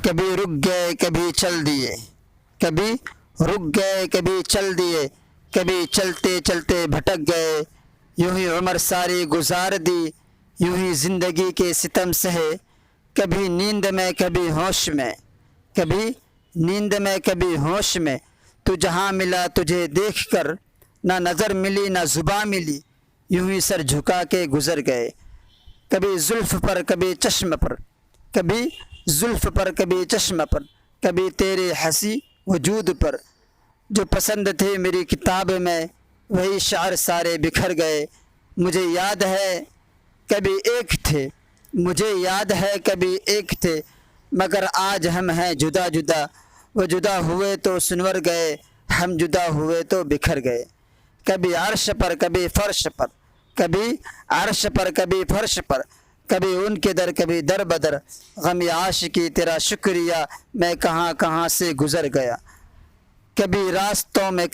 کبھی رک گئے کبھی چل دیے، کبھی رک گئے کبھی چل دیے، کبھی چلتے چلتے بھٹک گئے، یوں ہی عمر ساری گزار دی، یوں ہی زندگی کے ستم سہے، کبھی نیند میں کبھی ہوش میں، کبھی نیند میں کبھی ہوش میں، تو جہاں ملا تجھے دیکھ کر، نہ نظر ملی نہ زباں ملی، یوں ہی سر جھکا کے گزر گئے، کبھی زلف پر کبھی چشم پر، کبھی زلف پر کبھی چشم پر، کبھی تیرے ہنسی وجود پر، جو پسند تھے میری کتاب میں وہی شعر سارے بکھر گئے، مجھے یاد ہے کبھی ایک تھے، مجھے یاد ہے کبھی ایک تھے، مگر آج ہم ہیں جدا جدا، وہ جدا ہوئے تو سنور گئے، ہم جدا ہوئے تو بکھر گئے، کبھی عرش پر کبھی فرش پر، کبھی عرش پر کبھی فرش پر، کبھی ان کے در کبھی در بدر، غم عاشقی تیرا شکریہ میں کہاں کہاں سے گزر گیا، کبھی راستوں میں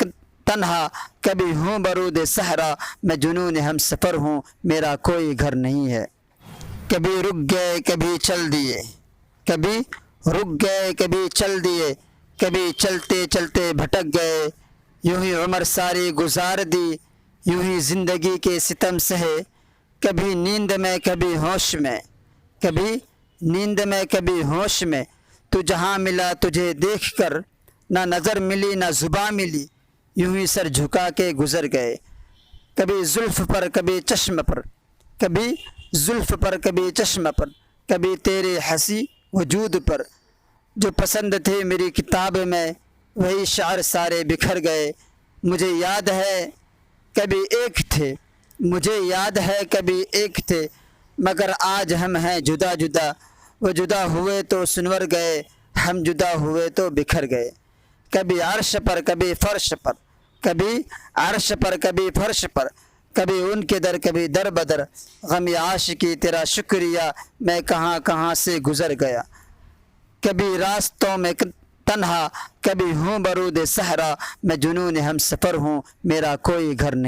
تنہا، کبھی ہوں برود صحرا، میں جنون ہم سفر ہوں میرا کوئی گھر نہیں ہے، کبھی رک گئے کبھی چل دیے، کبھی رک گئے کبھی چل دیے، کبھی چلتے چلتے بھٹک گئے، یوں ہی عمر ساری گزار دی، یوں ہی زندگی کے ستم سہے، کبھی نیند میں کبھی ہوش میں، کبھی نیند میں کبھی ہوش میں، تو جہاں ملا تجھے دیکھ کر، نہ نظر ملی نہ زباں ملی، یوں ہی سر جھکا کے گزر گئے، کبھی زلف پر کبھی چشم پر، کبھی زلف پر کبھی چشم پر، کبھی تیرے ہنسی وجود پر، جو پسند تھے میری کتاب میں وہی شعر سارے بکھر گئے، مجھے یاد ہے کبھی ایک تھے، مجھے یاد ہے کبھی ایک تھے، مگر آج ہم ہیں جدا جدا، وہ جدا ہوئے تو سنور گئے، ہم جدا ہوئے تو بکھر گئے، کبھی عرش پر کبھی فرش پر، کبھی عرش پر کبھی فرش پر، کبھی ان کے در کبھی در بدر، غم عاشقی تیرا شکریہ میں کہاں کہاں سے گزر گیا، کبھی راستوں میں تنہا، کبھی ہوں برود صحرا، میں جنون ہم سفر ہوں میرا کوئی گھر نہیں۔